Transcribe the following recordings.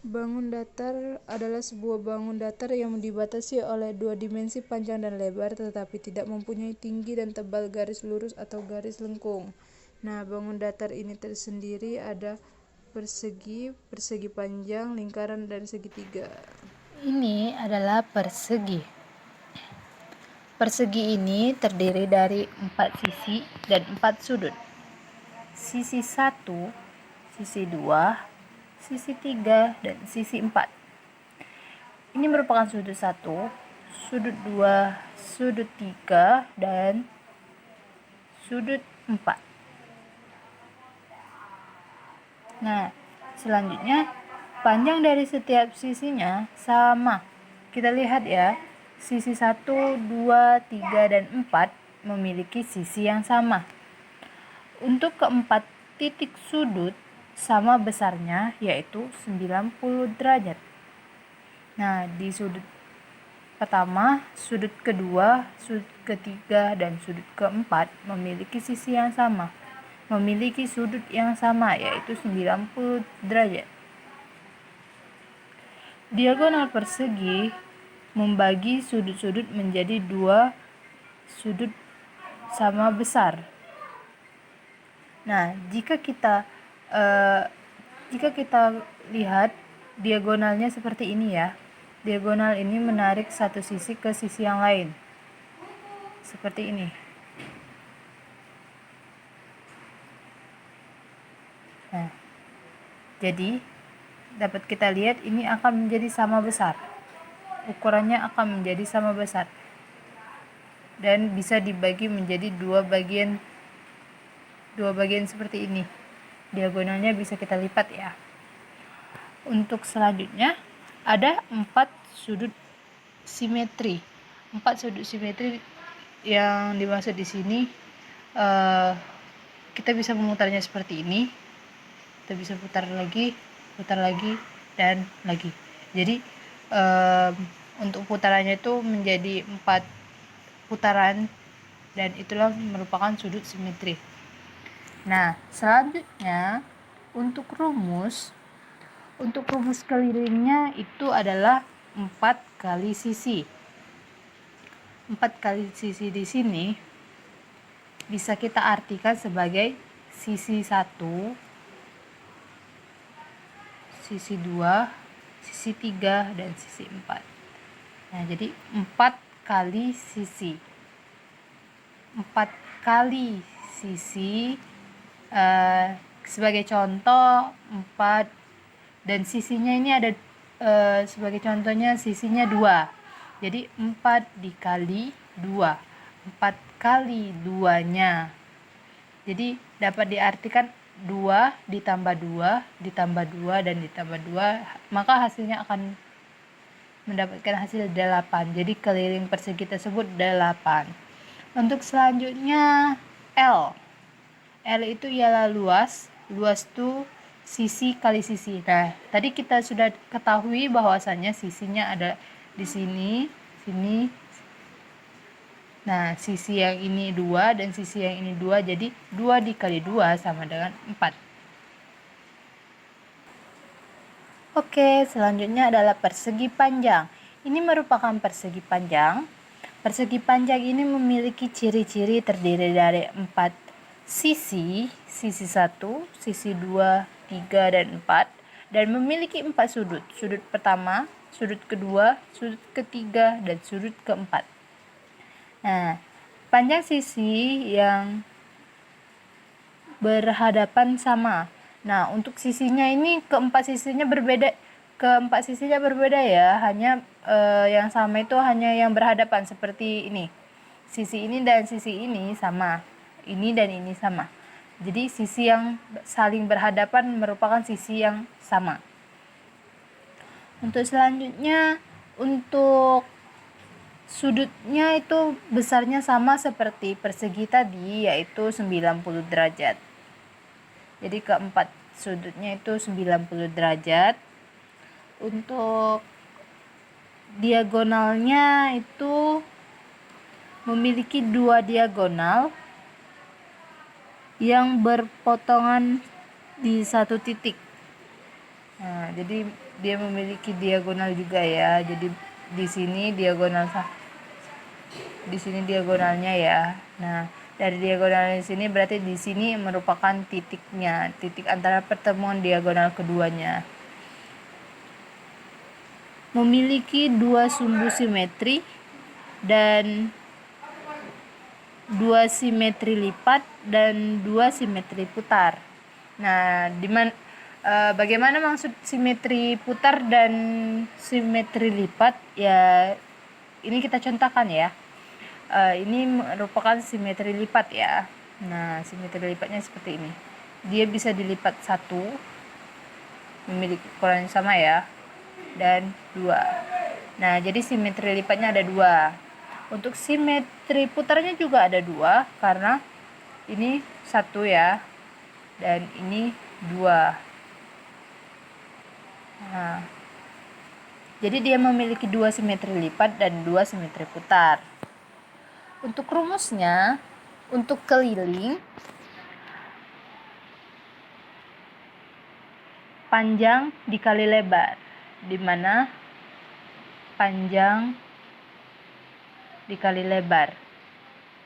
Bangun datar adalah sebuah bangun datar yang dibatasi oleh dua dimensi panjang dan lebar, tetapi tidak mempunyai tinggi dan tebal garis lurus atau garis lengkung. Nah, bangun datar ini tersendiri ada persegi, persegi panjang, lingkaran, dan segitiga. Ini adalah persegi. Persegi ini terdiri dari 4 sisi dan 4 sudut. Sisi 1, sisi 2, sisi 3, dan sisi 4. Ini merupakan sudut 1, sudut 2, sudut 3, dan sudut 4. Nah, selanjutnya panjang dari setiap sisinya sama. Kita lihat ya, sisi 1, 2, 3, dan 4 memiliki sisi yang sama. Untuk keempat titik sudut sama besarnya, yaitu 90 derajat. Nah, di sudut pertama, sudut kedua, sudut ketiga, dan sudut keempat memiliki sisi yang sama. Memiliki sudut yang sama, yaitu 90 derajat. Diagonal persegi membagi sudut-sudut menjadi dua sudut sama besar. Nah, jika kita lihat diagonalnya seperti ini ya. Diagonal ini menarik satu sisi ke sisi yang lain. Seperti ini. Nah, jadi dapat kita lihat ini akan menjadi sama besar. Ukurannya akan menjadi sama besar. Dan bisa dibagi menjadi dua bagian seperti ini. Diagonalnya bisa kita lipat ya. Untuk selanjutnya ada 4 sudut simetri. 4 sudut simetri yang dimaksud di sini kita bisa memutarnya seperti ini. Kita bisa putar lagi, dan lagi. Jadi untuk putarannya itu menjadi 4 putaran, dan itulah merupakan sudut simetri. Nah, selanjutnya untuk rumus kelilingnya itu adalah 4 kali sisi. 4 kali sisi di sini bisa kita artikan sebagai sisi 1, sisi 2, sisi 3, dan sisi 4. Nah, jadi 4 kali sisi. 4 kali sisi sebagai contoh 4, dan sisinya ini ada sebagai contohnya sisinya 2. Jadi 4 dikali 2. 4 kali 2-nya. Jadi dapat diartikan 2 ditambah 2 ditambah 2 dan ditambah 2, maka hasilnya akan mendapatkan hasil 8. Jadi keliling persegi tersebut 8. Untuk selanjutnya L. L itu ialah luas. Luas itu sisi kali sisi. Nah, tadi kita sudah ketahui bahwasannya sisinya ada di sini, sini. Nah, sisi yang ini 2 dan sisi yang ini 2, jadi 2 dikali 2 sama dengan 4. Oke, selanjutnya adalah persegi panjang. Ini merupakan persegi panjang. Persegi panjang ini memiliki ciri-ciri terdiri dari 4 sisi, sisi 1, sisi 2, 3, dan 4, dan memiliki 4 sudut. Sudut pertama, sudut kedua, sudut ketiga, dan sudut keempat. Nah, panjang sisi yang berhadapan sama. Nah, untuk sisinya ini keempat sisinya berbeda ya. Hanya yang sama itu hanya yang berhadapan seperti ini. Sisi ini dan sisi ini sama. Ini dan ini sama. Jadi sisi yang saling berhadapan merupakan sisi yang sama. Untuk selanjutnya, untuk sudutnya itu besarnya sama seperti persegi tadi, yaitu 90 derajat. Jadi keempat sudutnya itu 90 derajat. Untuk diagonalnya itu memiliki 2 diagonal yang berpotongan di satu titik. Nah, jadi dia memiliki diagonal juga ya. Jadi di sini diagonalnya ya. Nah, dari diagonal di sini berarti di sini merupakan titiknya, titik antara pertemuan diagonal keduanya. Memiliki dua sumbu simetri dan dua simetri lipat dan dua simetri putar. Nah, bagaimana maksud simetri putar dan simetri lipat? Ya, ini kita contohkan ya. Ini merupakan simetri lipat ya. Nah, simetri lipatnya seperti ini. Dia bisa dilipat satu, memiliki ukuran yang sama ya, dan dua. Nah, jadi simetri lipatnya ada dua. Untuk simetri putarnya juga ada dua, karena ini satu ya, dan ini dua. Nah, jadi dia memiliki dua simetri lipat dan dua simetri putar. Untuk rumusnya, untuk keliling, panjang dikali lebar, di mana panjang dikali lebar.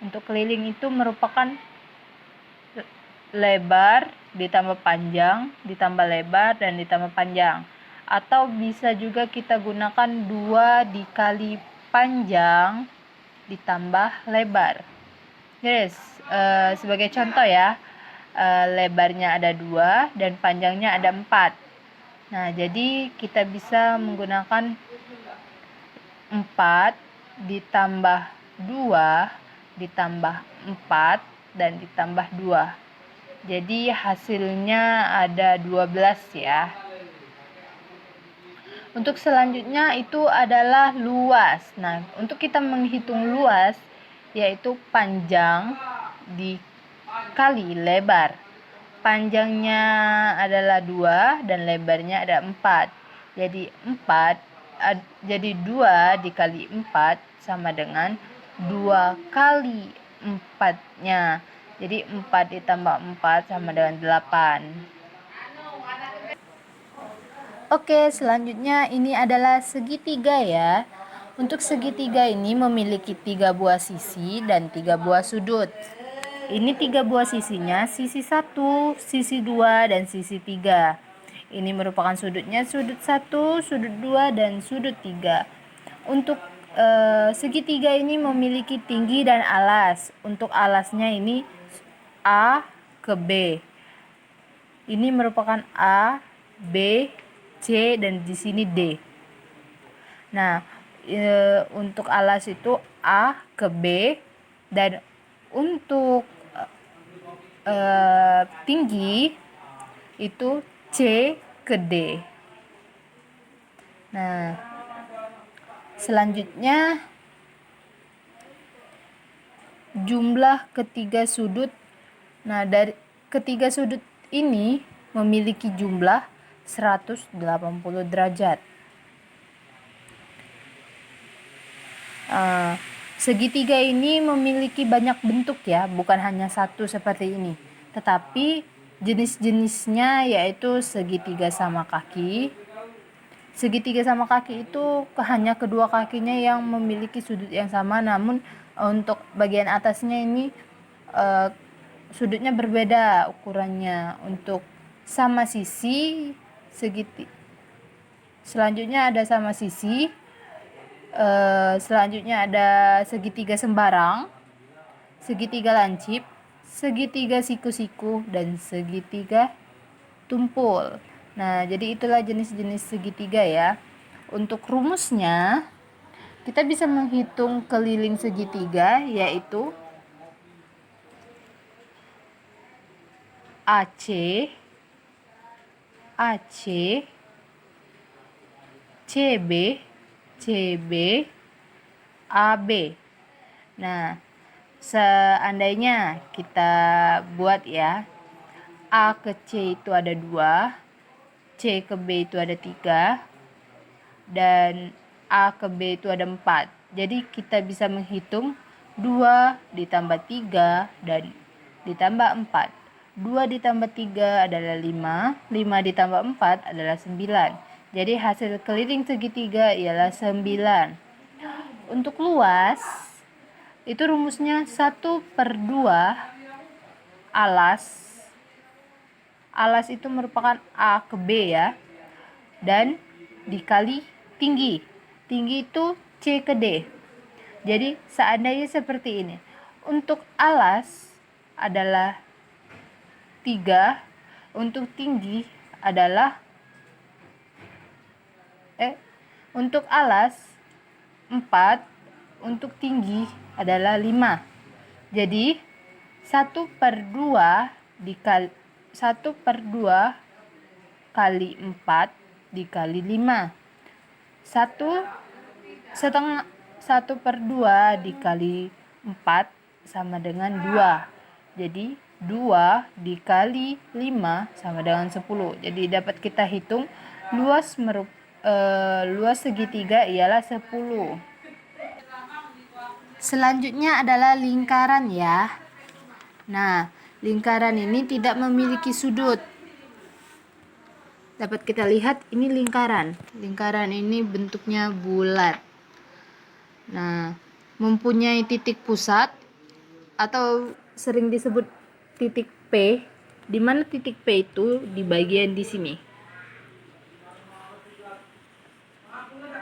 Untuk keliling itu merupakan lebar ditambah panjang, ditambah lebar, dan ditambah panjang. Atau bisa juga kita gunakan 2 dikali panjang ditambah lebar. Guys, sebagai contoh ya, lebarnya ada 2 dan panjangnya ada 4. Nah, jadi kita bisa menggunakan 4 ditambah 2 ditambah 4 dan ditambah 2. Jadi hasilnya ada 12 ya. Untuk selanjutnya itu adalah luas. Nah, untuk kita menghitung luas, yaitu panjang dikali lebar. Panjangnya adalah 2 dan lebarnya ada 4. Jadi 2 dikali 4 sama dengan 2 kali 4-nya. Jadi 4 ditambah 4 sama dengan 8. Oke, selanjutnya ini adalah segitiga ya. Untuk segitiga ini memiliki 3 buah sisi dan 3 buah sudut. Ini 3 buah sisinya, sisi 1, sisi 2, dan sisi 3. Ini merupakan sudutnya sudut 1, sudut 2, dan sudut 3. Untuk segitiga ini memiliki tinggi dan alas. Untuk alasnya ini A ke B. Ini merupakan A, B, C, dan di sini D. Nah, untuk alas itu A ke B, dan untuk tinggi itu C ke D. Nah, selanjutnya jumlah ketiga sudut. Nah, dari ketiga sudut ini memiliki jumlah 180 derajat. Segitiga ini memiliki banyak bentuk ya, bukan hanya satu seperti ini. Tetapi jenis-jenisnya yaitu segitiga sama kaki. Segitiga sama kaki itu hanya kedua kakinya yang memiliki sudut yang sama, namun untuk bagian atasnya ini sudutnya berbeda ukurannya. Untuk sama sisi selanjutnya ada sama sisi. Selanjutnya ada segitiga sembarang, segitiga lancip, segitiga siku-siku, dan segitiga tumpul. Nah, jadi itulah jenis-jenis segitiga ya. Untuk rumusnya, kita bisa menghitung keliling segitiga, yaitu AC, AC, CB, CB, AB. Nah, seandainya kita buat ya, A ke C itu ada 2, C ke B itu ada 3, dan A ke B itu ada 4. Jadi kita bisa menghitung 2 ditambah 3 dan ditambah 4. 2 ditambah 3 adalah 5, 5 ditambah 4 adalah 9. Jadi hasil keliling segitiga ialah 9. Untuk luas, itu rumusnya 1/2 alas. Alas itu merupakan A ke B ya. Dan dikali tinggi. Tinggi itu C ke D. Jadi seandainya seperti ini. Untuk alas adalah 3, untuk tinggi adalah untuk alas 4, untuk tinggi adalah 5. Jadi 1/2 dikali 1/2 kali 4 dikali 5. 1/2 dikali 4 sama dengan 2. Jadi 2 dikali 5 sama dengan 10. Jadi dapat kita hitung luas segitiga ialah 10. Selanjutnya adalah lingkaran ya. Nah, lingkaran ini tidak memiliki sudut. Dapat kita lihat ini lingkaran. Lingkaran ini bentuknya bulat. Nah, mempunyai titik pusat atau sering disebut titik P, di mana titik P itu di bagian di sini.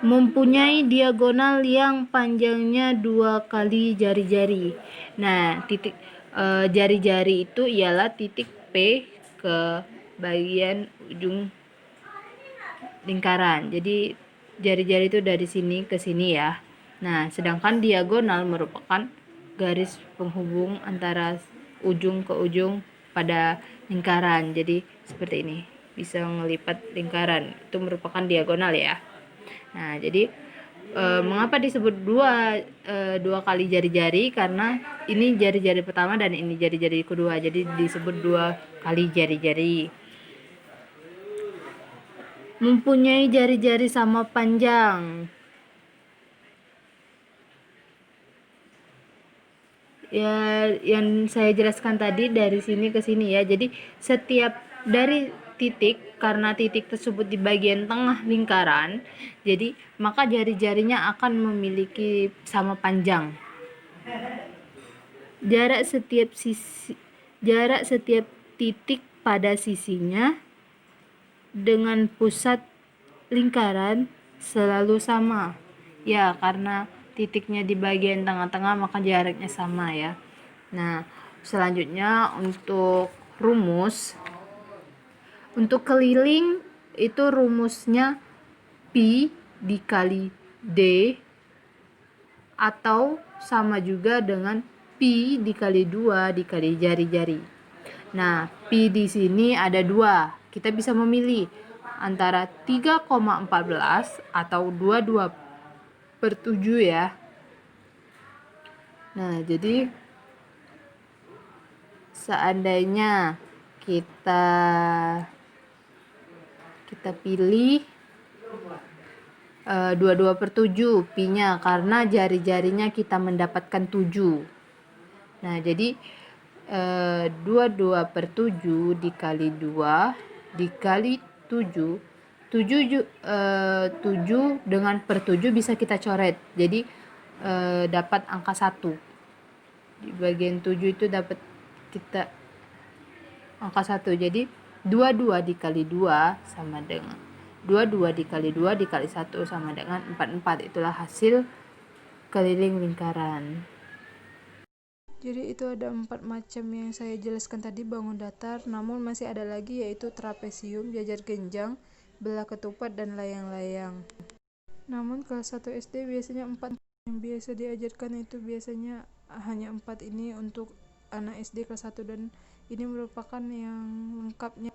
Mempunyai diagonal yang panjangnya 2 kali jari-jari. Nah, titik jari-jari itu ialah titik P ke bagian ujung lingkaran. Jadi jari-jari itu dari sini ke sini ya. Nah, sedangkan diagonal merupakan garis penghubung antara ujung ke ujung pada lingkaran. Jadi seperti ini, bisa melipat lingkaran. Itu merupakan diagonal ya. Nah, jadi mengapa disebut dua kali jari-jari? Karena ini jari-jari pertama dan ini jari-jari kedua. Jadi disebut 2 kali jari-jari. Mempunyai jari-jari sama panjang. Ya, yang saya jelaskan tadi dari sini ke sini ya. Jadi setiap dari titik, karena titik tersebut di bagian tengah lingkaran, jadi maka jari-jarinya akan memiliki sama panjang. Jarak setiap titik pada sisinya dengan pusat lingkaran selalu sama. Ya, karena titiknya di bagian tengah-tengah maka jaraknya sama ya. Nah, selanjutnya untuk rumus. Untuk keliling itu rumusnya pi dikali d atau sama juga dengan pi dikali 2 dikali jari-jari. Nah, pi di sini ada 2. Kita bisa memilih antara 3,14 atau 22/7 ya. Nah, jadi seandainya kita pilih 22/7 pi-nya karena jari-jarinya kita mendapatkan 7. Nah, jadi 22/7 dikali 2 dikali 7. 7 dengan per 7 bisa kita coret. Jadi dapat angka 1. Di bagian 7 itu dapat kita angka 1. Jadi 22 dikali 2 sama dengan 22 dikali 2 dikali 1 sama dengan 44. Itulah hasil keliling lingkaran. Jadi itu ada 4 macam yang saya jelaskan tadi bangun datar, namun masih ada lagi yaitu trapesium, jajar genjang, belah ketupat, dan layang-layang. Namun kelas 1 SD biasanya 4 yang biasa diajarkan itu biasanya hanya 4 ini untuk anak SD kelas 1 dan ini merupakan yang lengkapnya.